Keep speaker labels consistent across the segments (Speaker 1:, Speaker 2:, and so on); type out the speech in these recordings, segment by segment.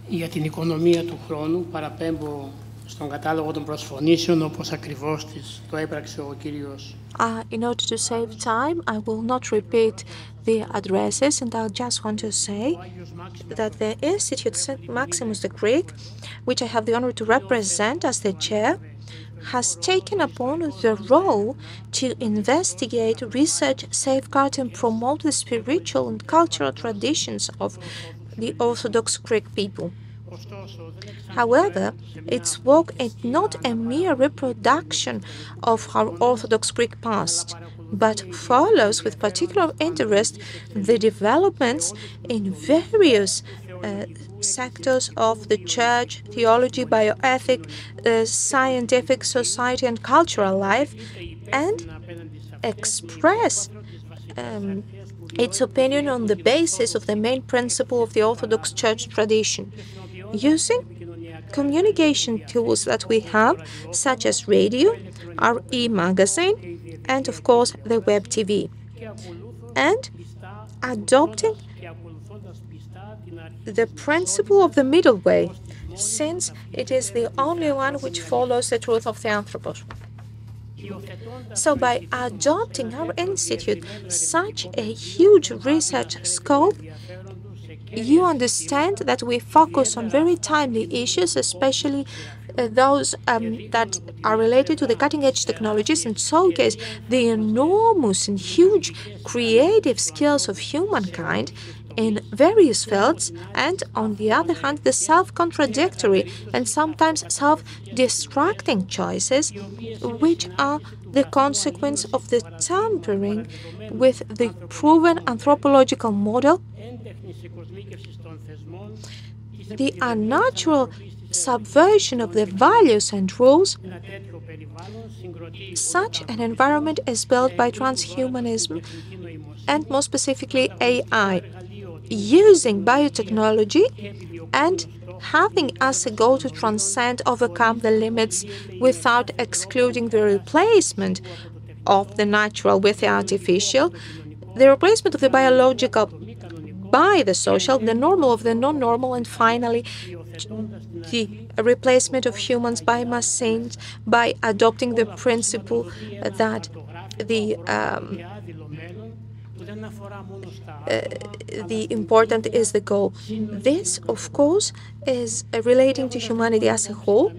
Speaker 1: Για την οικονομία του χρόνου παραπέμπω στον κατάλογο των προσφωνήσεων όπως ακριβώς το έπραξε ο κύριος.
Speaker 2: In order to save time, I will not repeat the addresses, and I just want to say that the Institute St. Maximus the Greek, which I have the honor to represent as the chair, has taken upon the role to investigate, research, safeguard, and promote the spiritual and cultural traditions of the Orthodox Greek people. However, its work is not a mere reproduction of our Orthodox Greek past, but follows with particular interest the developments in various sectors of the church, theology, bioethic, scientific, society, and cultural life, and express its opinion on the basis of the main principle of the Orthodox Church tradition, using communication tools that we have, such as radio, our e-magazine, and of course the web TV, and adopting the principle of the middle way, since it is the only one which follows the truth of the Anthropos. So by adopting our institute such a huge research scope, you understand that we focus on very timely issues, especially those that are related to the cutting-edge technologies and showcase the enormous and huge creative skills of humankind in various fields, and on the other hand, the self-contradictory and sometimes self-distracting choices, which are the consequence of the tampering with the proven anthropological model, the unnatural subversion of the values and rules. Such an environment is built by transhumanism and more specifically AI, using biotechnology and having as a goal to transcend, overcome the limits without excluding the replacement of the natural with the artificial, the replacement of the biological by the social, the normal of the non-normal, and finally the replacement of humans by machines by adopting the principle that the important is the goal. This, of course, is relating to humanity as a whole,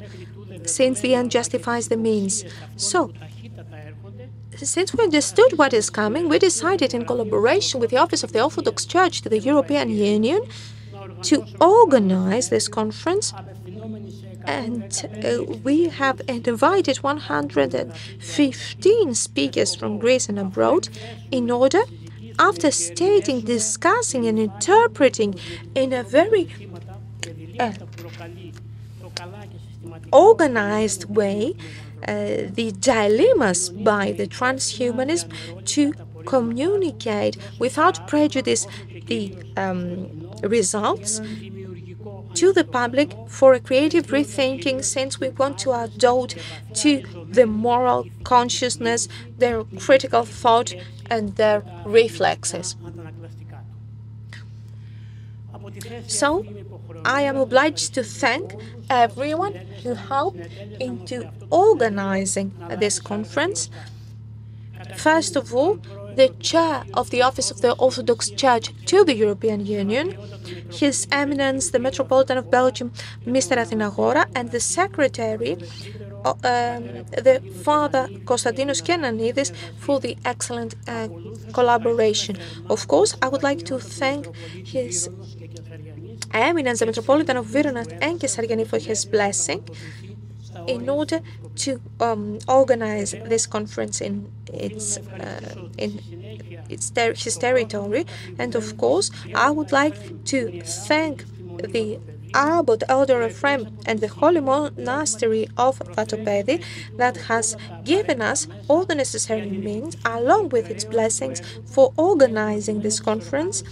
Speaker 2: since the end justifies the means. So, since we understood what is coming, we decided in collaboration with the Office of the Orthodox Church to the European Union to organize this conference, and we have invited 115 speakers from Greece and abroad in order, after stating, discussing and interpreting in a very organized way the dilemmas by the transhumanism, to communicate without prejudice the results to the public for a creative rethinking, since we want to adopt to the moral consciousness, their critical thought, and their reflexes. So, I am obliged to thank everyone who helped into organizing this conference. First of all, the chair of the Office of the Orthodox Church to the European Union, His Eminence the Metropolitan of Belgium, Mr. Athinagora, and the Secretary, the Father Konstantinos Kenanidis, for the excellent collaboration. Of course, I would like to thank His Eminence the Metropolitan of Verona and Kesariani for his blessing in order to organize this conference in his territory. And of course, I would like to thank the Abbot Elder Ephraim and the Holy Monastery of Vatopedi that has given us all the necessary means, along with its blessings, for organizing this conference.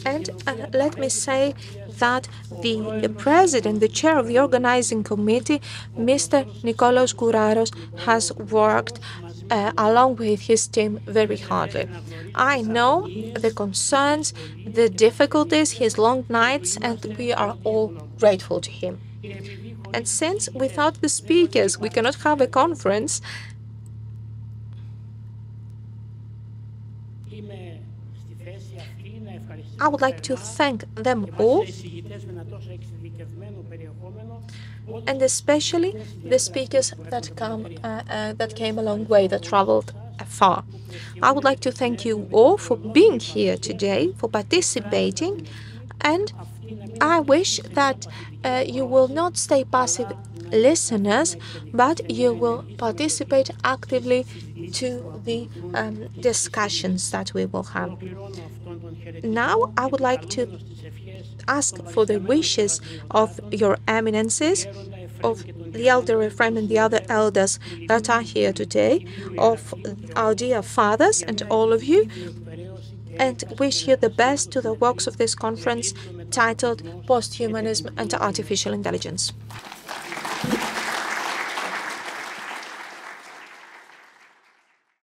Speaker 2: And let me say that the president, the chair of the organizing committee, Mr. Nikolaos Kouraros, has worked along with his team very hardly. I know the concerns, the difficulties, his long nights, and we are all grateful to him. And since without the speakers we cannot have a conference, I would like to thank them all, and especially the speakers that came a long way, that traveled far. I would like to thank you all for being here today, for participating, and I wish that you will not stay passive listeners, but you will participate actively to the discussions that we will have. Now, I would like to ask for the wishes of your eminences, of the elder Ephraim and the other elders that are here today, of our dear fathers and all of you, and wish you the best to the works of this conference titled Posthumanism and Artificial Intelligence.